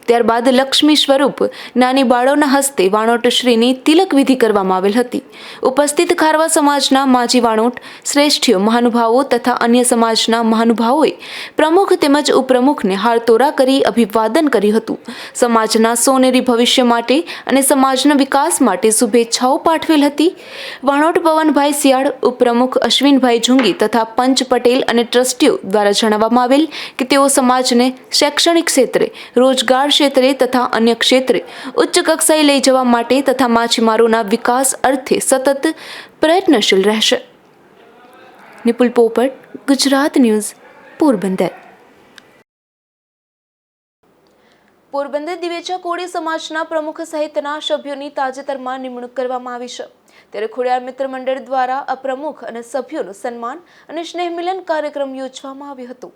ત્યારબાદ લક્ષ્મી સ્વરૂપ નાની બાળોના હસ્તે વાણોટશ્રીની તિલક વિધિ કરવામાં આવેલ હતી. ઉપસ્થિત ખારવા સમાજના માજી વાણોટ શ્રેષ્ઠીઓ, મહાનુભાવો તથા અન્ય સમાજના મહાનુભાવોએ પ્રમુખ તેમજ ઉપપ્રમુખને હારતોરા કરી અભિવાદન કર્યું હતું. સમાજના સોનેરી ભવિષ્ય માટે અને સમાજના વિકાસ માટે શુભેચ્છાઓ પાઠવેલ હતી. વાણોટ પવનભાઈ શિયાળ, ઉપપ્રમુખ અશ્વિનભાઈ ઝુંગી તથા પંચ પટેલ અને ટ્રસ્ટીઓ દ્વારા જણાવવામાં આવેલ કે તેઓ સમાજને શૈક્ષણિક ક્ષેત્રે, રોજગાર ક્ષેત્રે તથા અન્ય ક્ષેત્રે ઉચ્ચ કક્ષાએ લઈ જવા માટે તથા માછીમારોના વિકાસ અર્થે સતત પ્રયત્નશીલ રહેશે. નિપુલ પોપટ, ગુજરાત ન્યૂઝ, પોરબંદર. પોરબંદર દિવેચા કોળી સમાજના પ્રમુખ સહિતના સભ્યોની તાજેતરમાં નિમણૂક કરવામાં આવી છે. ત્યારે ખોડિયાર મિત્ર મંડળ દ્વારા આ પ્રમુખ અને સભ્યોનું સન્માન અને સ્નેહ મિલન કાર્યક્રમ યોજવામાં આવ્યો હતો.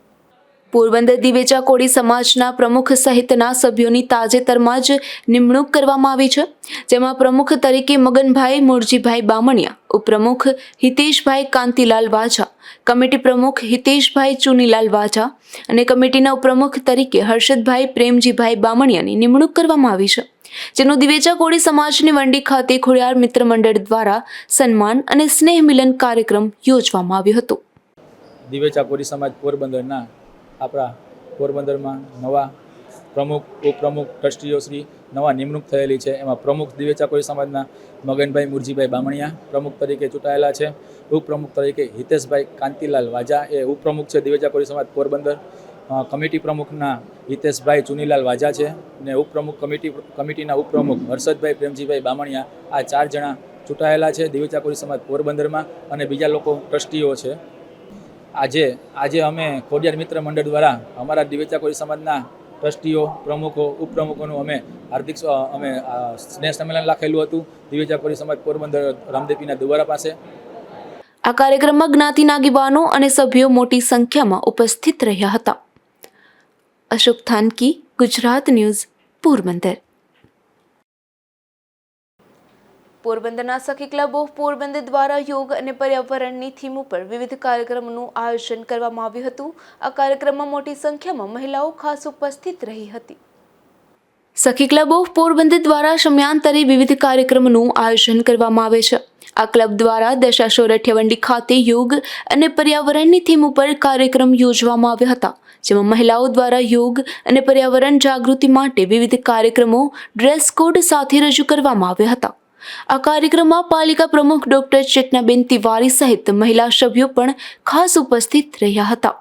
પોરબંદર દિવેચા કોળી સમાજના પ્રમુખ સહિતના સભ્યોની તાજેતરમાં જ નિમણૂક કરવામાં આવી છે. જેમાં પ્રમુખ તરીકે મગનભાઈ મૂળજીભાઈ બામણિયા, ઉપપ્રમુખ હિતેશભાઈ કાંતિલાલ વાજા, કમિટી પ્રમુખ હિતેશભાઈ ચુનીલાલ વાજા અને કમિટીના ઉપપ્રમુખ તરીકે હર્ષદભાઈ પ્રેમજીભાઈ બામણિયાની નિમણૂક કરવામાં આવી છે. જેનું દિવેચા કોળી સમાજની વંડી ખાતે ખોડિયાર મિત્ર મંડળ દ્વારા સન્માન અને સ્નેહ મિલન કાર્યક્રમ યોજવામાં આવ્યો હતો. દિવેચા કોળી સમાજ પોરબંદરના આપણા પોરબંદરમાં નવા પ્રમુખ, ઉપપ્રમુખ, ટ્રસ્ટીઓ શ્રી નવા નિમણૂક થયેલી છે. એમાં પ્રમુખ દિવેચા કોળી સમાજના મગનભાઈ મૂળજીભાઈ બામણિયા પ્રમુખ તરીકે ચૂંટાયેલા છે. ઉપપ્રમુખ તરીકે હિતેશભાઈ કાંતિલાલ વાજા એ ઉપપ્રમુખ છે દિવેચા કોળી સમાજ પોરબંદર. કમિટી પ્રમુખના હિતેશભાઈ ચુનીલાલ વાજા છે અને ઉપપ્રમુખ કમિટીના ઉપપ્રમુખ હર્ષદભાઈ પ્રેમજીભાઈ બામણિયા. આ 4 જણા ચૂંટાયેલા છે દિવેચા કોળી સમાજ પોરબંદરમાં અને બીજા લોકો ટ્રસ્ટીઓ છે. આજે અમે ખોડિયાર મિત્ર મંડળ દ્વારા અમારા દિવેચા કોળી સમાજના ટ્રસ્ટીઓ, પ્રમુખો, ઉપપ્રમુખોનું અમે સ્નેહ સંમેલન રાખેલું હતું દિવેચા કોળી સમાજ પોરબંદર રામદેપીના દુવારા પાસે. આ કાર્યક્રમમાં જ્ઞાતિના આગેવાનો અને સભ્યો મોટી સંખ્યામાં ઉપસ્થિત રહ્યા હતા. અશોક થાનકી, ગુજરાત ન્યૂઝ, પોરબંદર. પોરબંદરના સખી ક્લબ ઓફ પોરબંદર દ્વારા યોગ અને પર્યાવરણની થીમ ઉપર વિવિધ કાર્યક્રમોનું આયોજન કરવામાં આવ્યું હતું. આ કાર્યક્રમમાં મોટી સંખ્યામાં મહિલાઓ ખાસ ઉપસ્થિત રહી હતી. સખી ક્લબ ઓફ પોરબંદર દ્વારા સમયાંતરે વિવિધ કાર્યક્રમોનું આયોજન કરવામાં આવે છે. આ ક્લબ દ્વારા દશા સોરઠિયાવંડી ખાતે યોગ અને પર્યાવરણની થીમ ઉપર કાર્યક્રમ યોજવામાં આવ્યા હતા, જેમાં મહિલાઓ દ્વારા યોગ અને પર્યાવરણ જાગૃતિ માટે વિવિધ કાર્યક્રમો ડ્રેસ કોડ સાથે રજૂ કરવામાં આવ્યા હતા. આ કાર્યક્રમમાં પાલિકા પ્રમુખ ડોક્ટર ચેતનાબેન તિવારી સહિત મહિલા સભ્યો પણ ખાસ ઉપસ્થિત રહ્યા હતા.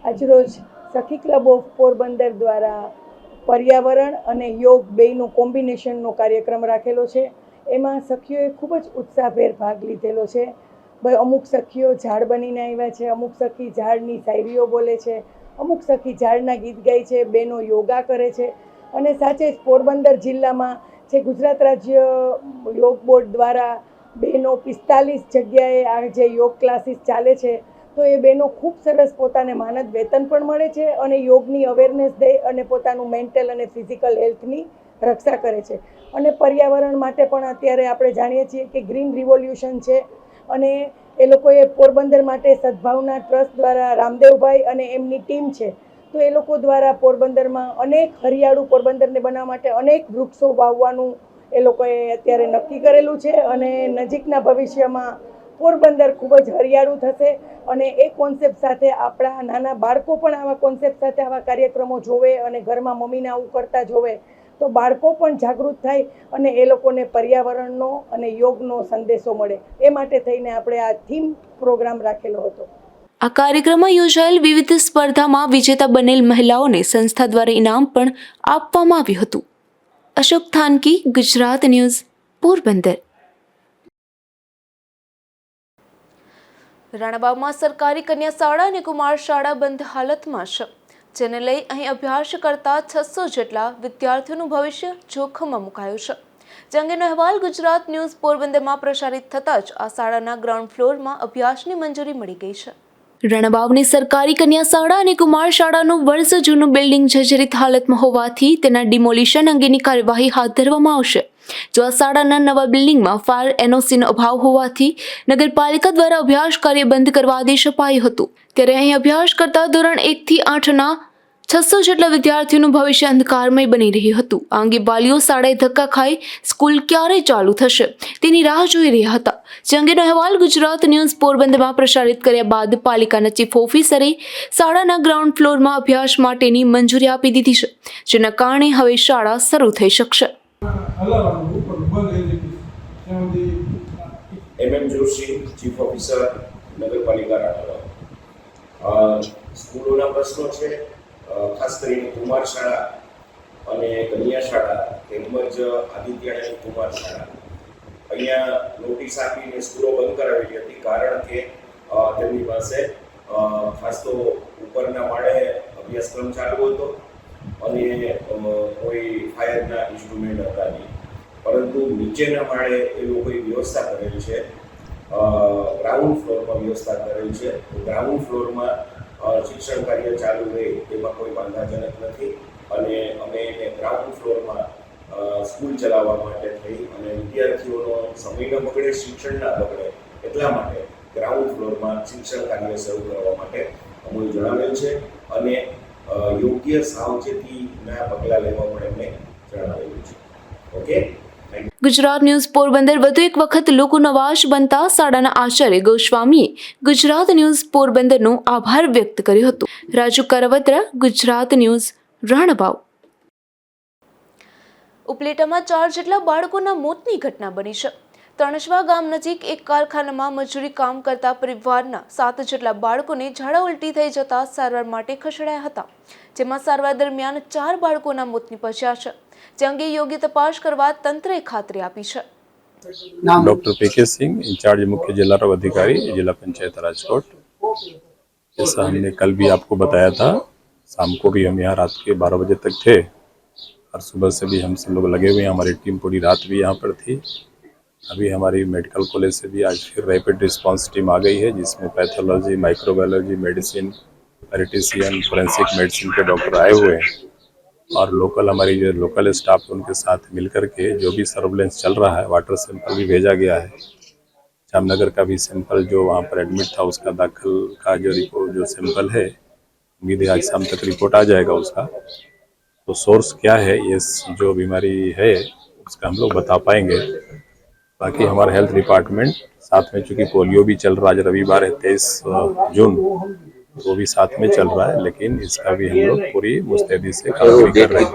આજરોજ સખી ક્લબ ઓફ પોરબંદર દ્વારા પર્યાવરણ અને યોગ બેયનું કોમ્બિનેશનનો કાર્યક્રમ રાખેલો છે. એમાં સખીઓએ ખૂબ જ ઉત્સાહભેર ભાગ લીધેલો છે. અમુક સખીઓ ઝાડ બનીને આવ્યા છે, અમુક સખી ઝાડની શાયરીઓ બોલે છે, અમુક સખી ઝાડના ગીત ગાય છે, બહેનો યોગા કરે છે. અને સાચે જ પોરબંદર જિલ્લામાં જે ગુજરાત રાજ્ય યોગ બોર્ડ દ્વારા બહેનો 45 જગ્યાએ આ જે યોગ ક્લાસીસ ચાલે છે, તો એ બહેનો ખૂબ સરસ પોતાને માનદ વેતન પણ મળે છે અને યોગની અવેરનેસ દે અને પોતાનું મેન્ટલ અને ફિઝિકલ હેલ્થની રક્ષા કરે છે. અને પર્યાવરણ માટે પણ અત્યારે આપણે જાણીએ છીએ કે ગ્રીન રિવોલ્યુશન છે અને એ લોકોએ પોરબંદર માટે સદભાવના ટ્રસ્ટ દ્વારા રામદેવભાઈ અને એમની ટીમ છે, તો એ લોકો દ્વારા પોરબંદરમાં અનેક હરિયાળું પોરબંદરને બનાવવા માટે અનેક વૃક્ષો વાવવાનું એ લોકોએ અત્યારે નક્કી કરેલું છે અને નજીકના ભવિષ્યમાં પોરબંદર ખૂબ જ હરિયાળું થશે. અને એ કોન્સેપ્ટ સાથે આપણા નાના બાળકો પણ આવા કોન્સેપ્ટ સાથે આવા કાર્યક્રમો જોવે અને ઘરમાં મમ્મીને આવું કરતા જોવે તો બાળકો પણ જાગૃત થાય અને એ લોકોને પર્યાવરણનો અને યોગનો સંદેશો મળે. એ માટે થઈને આપણે આ થીમ પ્રોગ્રામ રાખેલો હતો. આ કાર્યક્રમમાં યોજાયેલ વિવિધ સ્પર્ધામાં વિજેતા બનેલ મહિલાઓને સંસ્થા દ્વારા ઇનામ પણ આપવામાં આવ્યું હતું. અશોક થાનકી, ગુજરાત ન્યૂઝ, પોરબંદર. રાણાવાવમાં સરકારી કન્યા શાળા અને કુમાર શાળા બંધ હાલતમાં છે, જેને લઈ અહીં અભ્યાસ કરતા 600 જેટલા વિદ્યાર્થીઓનું ભવિષ્ય જોખમમાં મુકાયું છે. જે અંગેનો અહેવાલ ગુજરાત ન્યૂઝ પોરબંદરમાં પ્રસારિત થતાં જ આ શાળાના ગ્રાઉન્ડ ફ્લોરમાં અભ્યાસની મંજૂરી મળી ગઈ છે. રાણાવાવની સરકારી કન્યા શાળા અને કુમાર શાળાનું વર્ષ જૂનું બિલ્ડિંગ જર્જરિત હાલતમાં હોવાથી તેના ડિમોલિશન અંગેની કાર્યવાહી હાથ ધરવામાં આવશે. જો આ શાળાના નવા બિલ્ડિંગમાં ફાયર એનઓસીનો અભાવ હોવાથી નગરપાલિકા દ્વારા અભ્યાસ કાર્ય બંધ કરવા આદેશ અપાયો હતો, ત્યારે અહીં અભ્યાસ કરતા ધોરણ 1 થી 8ના 600 જેટલા વિદ્યાર્થીઓનું ભવિષ્ય અંધકારમય બની રહ્યું હતું. આ અંગે વાલીઓ શાળાએ ધક્કા ખાઈ સ્કૂલ ક્યારે ચાલુ થશે તેની રાહ જોઈ રહ્યા હતા. જે અંગેનો અહેવાલ ગુજરાત ન્યૂઝ પોરબંદરમાં પ્રસારિત કર્યા બાદ પાલિકાના ચીફ ઓફિસરે શાળાના ગ્રાઉન્ડ ફ્લોરમાં અભ્યાસ માટેની મંજૂરી આપી દીધી છે, જેના કારણે હવે શાળા શરૂ થઈ શકશે. MM જોશી, ચીફ ઓફિસર, નગરપાલિકા રાણાવાવ. સ્કૂલોના પ્રશ્નો છે, ખાસ કરીને કુમાર શાળા અને કન્યા શાળા તેમજ આદિત્ય અને કુમાર શાળા. અહીંયા નોટિસ આપીને સ્કૂલો બંધ કરાવેલી હતી, કારણ કે તેમની પાસે ખાસ તો ઉપરના માળે અભ્યાસક્રમ ચાલુ હતો અને કોઈ ફાયરના ઇન્સ્ટ્રુમેન્ટ હતા નહીં, પરંતુ નીચેના માળે એ લોકોએ વ્યવસ્થા કરેલી છે, ગ્રાઉન્ડ ફ્લોરમાં વ્યવસ્થા કરેલી છે. ગ્રાઉન્ડ ફ્લોરમાં શિક્ષણ કાર્ય ચાલુ રહે તેમાં કોઈ વાંધાજનક નથી અને અમે એને ગ્રાઉન્ડ ફ્લોરમાં સ્કૂલ ચલાવવા માટે થઈ અને વિદ્યાર્થીઓનો સમય ન બગડે, શિક્ષણ ના બગડે એટલા માટે ગ્રાઉન્ડ ફ્લોરમાં શિક્ષણ કાર્ય શરૂ કરવા માટે અમને જણાવેલ છે અને યોગ્ય સાવચેતીના પગલાં લેવા પણ એમને જણાવેલું છે. ઓકે. ગુજરાત ન્યૂઝ પોરબંદર વધુ એક વખત લોકોનો અવાજ બનતા શાળાના આચાર્ય ગોસ્વામીએ ગુજરાત ન્યૂઝ પોરબંદરનો આભાર વ્યક્ત કર્યો હતો. રાજુ કરવત્રા, ગુજરાત ન્યૂઝ, રાણાવાવ. ઉપલેટામાં 4 જેટલા બાળકોના મોતની ઘટના બની છે. તણશવા ગામ નજીક એક કારખાનામાં મજૂરી કામ કરતા પરિવારના 7 જેટલા બાળકોને ઝાડા ઉલટી થઈ જતા સારવાર માટે ખસેડાયા હતા, જેમાં સારવાર દરમિયાન 4 બાળકોના મોત નિપજ્યા છે. જે અંગે યોગ્ય તપાસ કરવા તંત્રે ખાતરી આપી છે. डॉक्टर पीके सिंह, इंचार्ज मुख्य जिला अधिकारी, जिला पंचायत राजकोट। जैसा हमने कल भी आपको बताया था, शाम को भी हम यहाँ रात के 12 बजे तक थे और सुबह से भी हम सब लोग लगे हुए हैं, हमारी टीम पूरी रात भी यहाँ पर थी अभी हमारी मेडिकल कॉलेज से भी आज फिर रैपिड रिस्पांस टीम आ गई है, जिसमें pathology, microbiology, medicine, paediatrician, forensic medicine के डॉक्टर आए हुए हैं और लोकल हमारी जो लोकल स्टाफ है उनके साथ मिलकर के जो भी सर्वेलेंस चल रहा है, वाटर सैंपल भी भेजा गया है। जामनगर का भी सैंपल जो वहाँ पर एडमिट था उसका दाखिल का जो रिपोर्ट जो सैंपल है, उम्मीद है आज शाम तक रिपोर्ट आ जाएगा उसका। तो सोर्स क्या है, ये जो बीमारी है उसका हम लोग बता पाएंगे। बाकी हमारा हेल्थ डिपार्टमेंट साथ में, चूँकि पोलियो भी चल रहा है, आज रविवार है 23 जून, वो भी साथ में चल रहा है, लेकिन इसका भी हम लोग पूरी मुस्तैदी से कार्रवाई कर रहे हैं।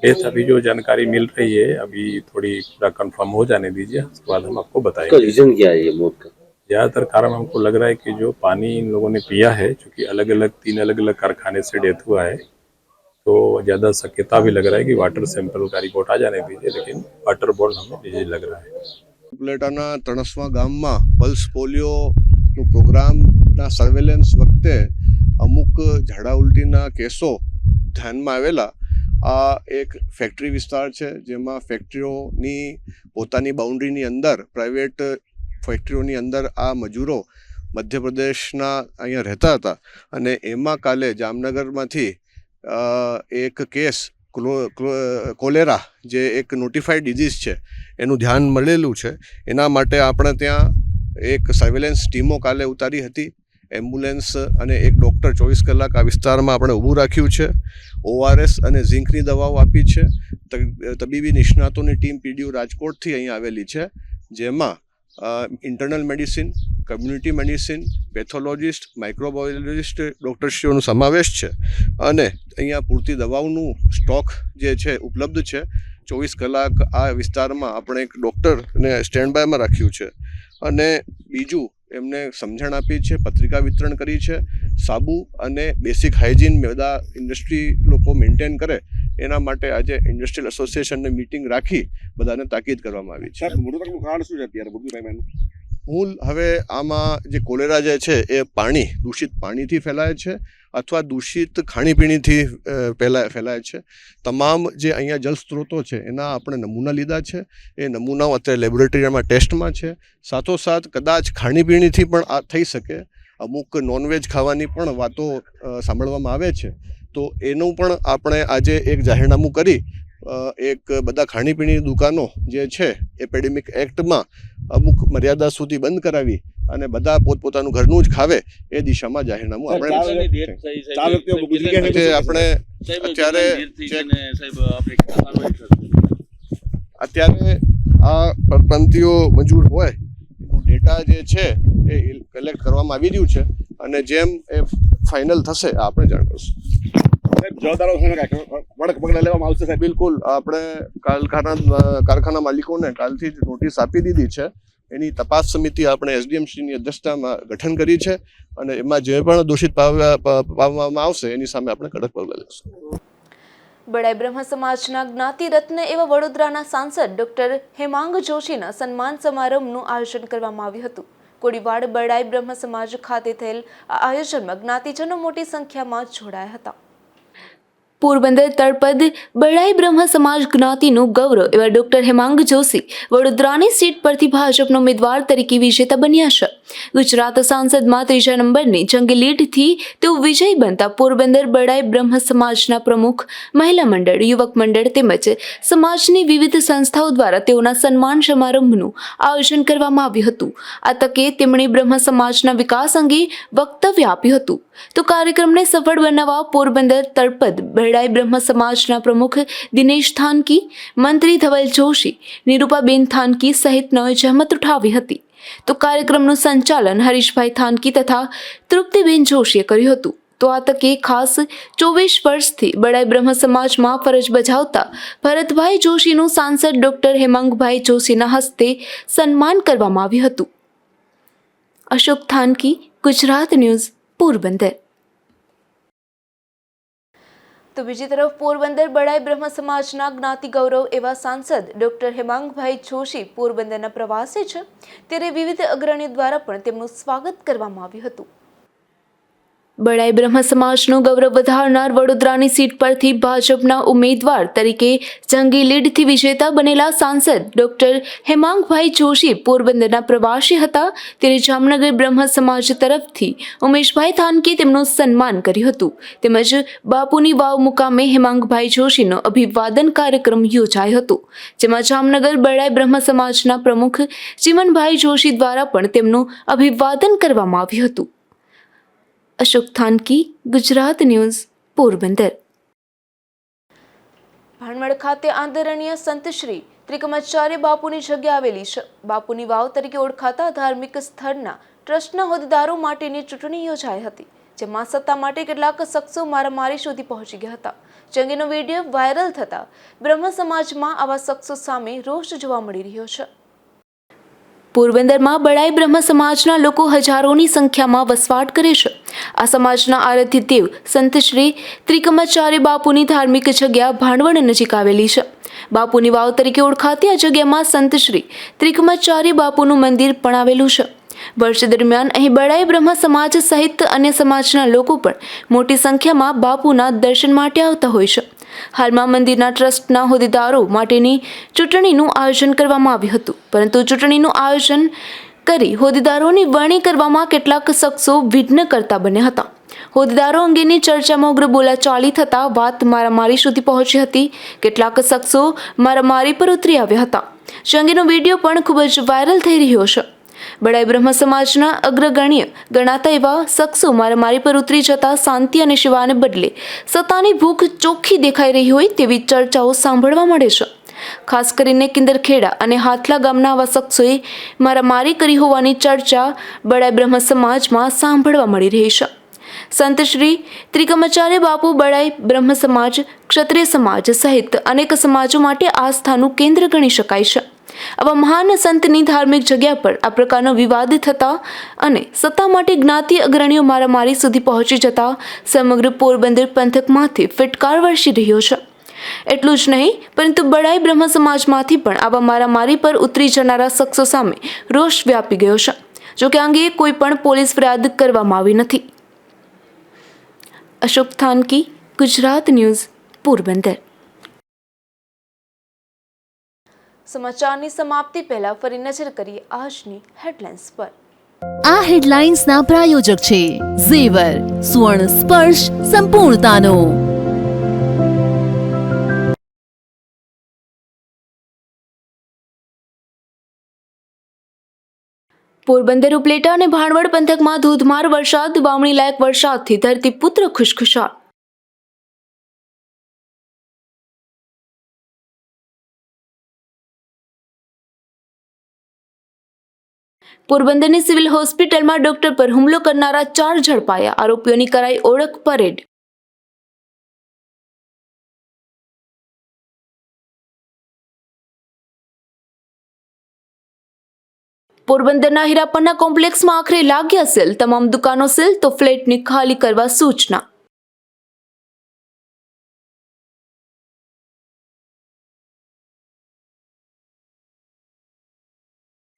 डेथ अभी जो जानकारी मिल रही है, अभी थोड़ी पूरा कंफर्म हो जाने दीजिए, उसके बाद हम आपको बताएंगे। रीजन क्या है ये मौत का? ज़्यादातर कारण हमको लग रहा है कि जो पानी इन लोगों ने पिया है, चूँकि अलग अलग 3 अलग अलग कारखाने से डेथ हुआ है, तो ज़्यादा शक्यता भी लग रहा है कि वाटर सैंपल का रिपोर्ट आ जाने दीजिए, लेकिन वाटर बोर्न हमें डिजीज लग रहा है। ઉપલેટાના તણસવા ગામમાં પલ્સ પોલિયોનું પ્રોગ્રામના સર્વેલન્સ વખતે અમુક ઝાડા ઉલટીના કેસો ધ્યાનમાં આવેલા. આ એક ફેક્ટરી વિસ્તાર છે જેમાં ફેક્ટરીઓની પોતાની બાઉન્ડ્રીની અંદર, પ્રાઇવેટ ફેક્ટરીઓની અંદર આ મજૂરો મધ્યપ્રદેશના અહીંયા રહેતા હતા અને એમાં કાલે જામનગરમાંથી એક કેસ કોલેરા જે એક નોટિફાઈડ ડિઝીઝ છે એનું ધ્યાન મળેલું છે. એના માટે આપણે ત્યાં એક સર્વેલન્સ ટીમો કાલે ઉતારી હતી. એમ્બ્યુલન્સ અને એક ડૉક્ટર 24 કલાક આ વિસ્તારમાં આપણે ઊભું રાખ્યું છે. ORS અને ઝીંકની દવાઓ આપી છે. તબીબી નિષ્ણાતોની ટીમ PDU રાજકોટથી અહીં આવેલી છે, જેમાં internal medicine, community medicine, pathologist, microbiologist ડૉક્ટરશ્રીઓનો સમાવેશ છે અને અહીંયા પૂરતી દવાઓનું સ્ટોક જે છે ઉપલબ્ધ છે. 24 કલાક આ વિસ્તારમાં આપણે એક ડૉક્ટરને સ્ટેન્ડ બાયમાં રાખ્યું છે અને બીજું એમને સમજણ આપી છે, પત્રિકા વિતરણ કરી છે. સાબુ અને બેસિક હાઇજીન બધા ઇન્ડસ્ટ્રી લોકો મેન્ટેન કરે એના માટે આજે ઇન્ડસ્ટ્રીયલ એસોસિએશનને મિટિંગ રાખી બધાને તાકીદ કરવામાં આવી છે. મૃતકનું કારણ શું છે અત્યારે મૃત્યુનું? મૂળ હવે આમાં જે કોલેરા જે છે એ પાણી, દૂષિત પાણીથી ફેલાય છે અથવા દૂષિત ખાણીપીણીથી ફેલાય છે. તમામ જે અહીંયા જળ સ્ત્રોતો છે એના આપણે નમૂના લીધા છે. એ નમૂનાઓ અત્યારે લેબોરેટરીમાં ટેસ્ટમાં છે. સાથોસાથ કદાચ ખાણીપીણીથી પણ આ થઈ શકે. અમુક નોનવેજ ખાવાની પણ વાતો સાંભળવામાં આવે છે. તો એનું પણ આપણે આજે એક જાહેરનામું કરી એક બધા ખાણીપીણીની દુકાનો જે છે એપેડેમિક એક્ટમાં અમુક મર્યાદા સુધી બંધ કરાવી અને બધા પોતપોતાનું ઘરનું જ ખાવે એ દિશામાં જાહેરનામું આપણે અત્યારે આ પરપ્રાંતિયો મજૂર હોય એનું ડેટા જે છે એ કલેક્ટ કરવામાં આવી રહ્યું છે અને જેમ એ ફાઇનલ થશે આપણે જાણ કરશું. બિલકુલ, આપણે કારખાના માલિકોને કાલથી જ નોટિસ આપી દીધી છે. એની તપાસ સમિતિ આપણે SDM શ્રીની અધ્યક્ષતામાં ગઠન કરી છે અને એમાં જે પણ દોષિત પામવામાં આવશે એની સામે આપણે કડક પગલાં લઈશું. બડાઈ બ્રહ્મ સમાજના જ્ઞાતિ રત્ન એવા વડોદરાના સાંસદ ડોક્ટર હેમાંગ જોશીના સન્માન સમારંભનું આયોજન કરવામાં આવ્યું હતું. કોડીવાડ બડાઈ બ્રહ્મ સમાજ ખાતે થયેલ આ આયોજનમાં જ્ઞાતિજનો મોટી સંખ્યામાં જોડાયા હતા. પોરબંદર તળપદ બડાઈ બ્રહ્મ સમાજ જ્ઞાતિનું ગૌરવ એવા ડોક્ટર હેમાંગ જોશી વડોદરાની સીટ પરથી ભાજપના ઉમેદવાર તરીકે વિજેતા બન્યા છે. ગુજરાત સાંસદમાં 3જા નંબરની જંગી લીડથી તેઓ વિજયી બનતા પોરબંદર બડાઈ બ્રહ્મ સમાજના પ્રમુખ, મહિલા મંડળ, યુવક મંડળ તેમજ સમાજની વિવિધ સંસ્થાઓ દ્વારા તેઓના સન્માન સમારંભનું આયોજન કરવામાં આવ્યું હતું. આ તકે તેમણે બ્રહ્મ સમાજના વિકાસ અંગે વક્તવ્ય આપ્યું હતું. તો કાર્યક્રમને સફળ બનાવવા પોરબંદર તળપદ બડાઈ બ્રહ્મ સમાજના પ્રમુખ દિનેશ થાનકી, મંત્રી ધવલ જોશી, નિરૂપાબેન થાનકી સહિતનો જહેમત ઉઠાવી હતી. તો કાર્યક્રમનું સંચાલન હરીશભાઈ થાનકી તથા તૃપ્તિબેન જોશીએ કર્યું હતું. તો આ તકે ખાસ 24 વર્ષથી બડાઈ બ્રહ્મ સમાજમાં ફરજ બજાવતા ભરતભાઈ જોશીનું સાંસદ ડોક્ટર હેમાંગભાઈ જોશીના હસ્તે સન્માન કરવામાં આવ્યું હતું. અશોક થાનકી, ગુજરાત ન્યૂઝ, પોરબંદર. તો બીજી તરફ પોરબંદર બડાઈ બ્રહ્મ સમાજના જ્ઞાતિ ગૌરવ એવા સાંસદ ડોક્ટર હેમાંગભાઈ જોશી પોરબંદરના પ્રવાસે છે, ત્યારે વિવિધ અગ્રણીઓ દ્વારા પણ તેમનું સ્વાગત કરવામાં આવ્યું હતું. બડાઈ બ્રહ્મ સમાજનું ગૌરવ વધારનાર વડોદરાની સીટ પરથી ભાજપના ઉમેદવાર તરીકે જંગી લીડથી વિજેતા બનેલા સાંસદ ડોક્ટર હેમાંગભાઈ જોશી પોરબંદરના પ્રવાસી હતા ત્યારે જામનગર બ્રહ્મ સમાજ તરફથી ઉમેશભાઈ થાનકી તેમનું સન્માન કર્યું હતું તેમજ બાપુની વાવ મુકામે હેમાંગભાઈ જોશીનો અભિવાદન કાર્યક્રમ યોજાયો હતો જેમાં જામનગર બડાઈ બ્રહ્મ સમાજના પ્રમુખ ચીમનભાઈ જોશી દ્વારા પણ તેમનું અભિવાદન કરવામાં આવ્યું હતું. અશોક થાનકી, ગુજરાત ન્યૂઝ, પોરબંદર. ભાણવડ ખાતે આદરણીય સંત શ્રી ત્રિકમાચાર્ય બાપુની જગ્યા આવેલી છે. બાપુની વાવ તરીકે ઓળખાતા ધાર્મિક સ્થળના ટ્રસ્ટના હોદ્દેદારો માટેની ચૂંટણી યોજાઈ હતી જેમાં સત્તા માટે કેટલાક શખ્સો મારામારી સુધી પહોંચી ગયા હતા. જંગીનો વિડીયો વાયરલ થતા બ્રહ્મ સમાજમાં આવા શખ્સો સામે રોષ જોવા મળી રહ્યો છે. પોરબંદરમાં બડાઈ બ્રહ્મ સમાજના લોકો હજારોની સંખ્યામાં વસવાટ કરે છે. આ સમાજના આરાધ્ય દેવ સંત શ્રી ત્રિકમાચાર્ય બાપુની ધાર્મિક જગ્યા ભાણવડ નજીક આવેલી છે. બાપુની વાવ તરીકે ઓળખાતી આ જગ્યામાં સંત શ્રી ત્રિકમાચાર્ય બાપુનું મંદિર પણ આવેલું છે. વર્ષ દરમિયાન અહીં બડાઈ બ્રહ્મ સમાજ સહિત અન્ય સમાજના લોકો પણ મોટી સંખ્યામાં બાપુના દર્શન માટે આવતા હોય છે. હાલમાં મંદિરના ટ્રસ્ટના હોદ્દેદારો માટેની ચૂંટણીનું આયોજન કરવામાં આવ્યું હતું પરંતુ ચૂંટણીનું આયોજન કરી હોદ્દેદારોની વરણી કરવામાં કેટલાક શખ્સો વિઘ્ન કરતા બન્યા હતા. હોદ્દેદારો અંગેની ચર્ચામાં ઉગ્ર બોલાચાલી થતા વાત મારામારી સુધી પહોંચી હતી. કેટલાક શખ્સો મારામારી પર ઉતરી આવ્યા હતા. જે અંગેનો વિડીયો પણ ખૂબ જ વાયરલ થઈ રહ્યો છે. બડાઈ બ્રહ્મ સમાજના અગ્રગણ્ય ગણાતા એવા શખ્સો મારામારી પર ઉતરી જતા શાંતિ અને સેવાને બદલે સત્તાની ભૂખ ચોખ્ખી દેખાઈ રહી હોય તેવી ચર્ચાઓ સાંભળવા મળે છે. ખાસ કરીને કિંદરખેડા અને હાથલા ગામના આવા શખ્સોએ મારામારી કરી હોવાની ચર્ચા બડાઈ બ્રહ્મ સમાજમાં સાંભળવા મળી રહી છે. સંત શ્રી ત્રિકમાચાર્ય બાપુ બડાઈ બ્રહ્મ સમાજ, ક્ષત્રિય સમાજ સહિત અનેક સમાજો માટે આસ્થાનું કેન્દ્ર ગણી શકાય છે. આવા મહાન સંતની ધાર્મિક જગ્યા પર આ પ્રકારનો વિવાદ થતા અને સત્તા માટે જ્ઞાતિ અગ્રણીઓ મારામારી સુધી પહોંચી જતા સમગ્ર પોરબંદર પંથકમાંથી ફિટકાર વરસી રહ્યો છે. એટલું જ નહીં પરંતુ બડાઈ બ્રહ્મ સમાજમાંથી પણ આવા મારામારી પર ઉતરી જનારા શખ્સો સામે રોષ વ્યાપી ગયો છે. જોકે આ અંગે કોઈ પણ પોલીસ ફરિયાદ કરવામાં આવી નથી. અશોક થાનકી, ગુજરાત ન્યૂઝ, પોરબંદર. સમાચારની સમાપ્તિ પહેલા ફરી નજર કરીએ આજની હેડલાઇન્સ પર. આ હેડલાઇન્સના પ્રાયોજક છે ઝેવર, સુવર્ણ સ્પર્શ સંપૂર્ણતાનો. પોરબંદર, ઉપલેટા અને ભાણવડ પંથકમાં ધોધમાર વરસાદ, વાવણી લાયક વરસાદથી ધરતીપુત્ર ખુશખુશાલ. પોરબંદરની સિવિલ હોસ્પિટલમાં ડોક્ટર પર હુમલો કરનારા 4 ઝડપાયા, આરોપીઓની કરાઈ ઓળખ પરેડ. પોરબંદરના હીરાપરના કોમ્પ્લેક્સમાં આખરે લાગ્યા સેલ, તમામ દુકાનો સીલ તો ફ્લેટને ખાલી કરવા સૂચના.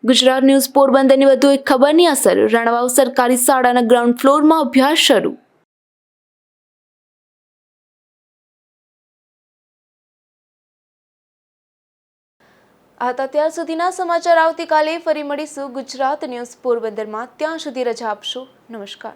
ગુજરાત ન્યૂઝ પોરબંદરની વધુ એક ખબરની અસર, રાણાવાવ સરકારી શાળાના ગ્રાઉન્ડ ફ્લોરમાં અભ્યાસ શરૂ. આ હતા ત્યાર સુધીના સમાચાર. આવતીકાલે ફરી મળીશું ગુજરાત ન્યૂઝ પોરબંદરમાં. ત્યાં સુધી રજા આપશો. નમસ્કાર.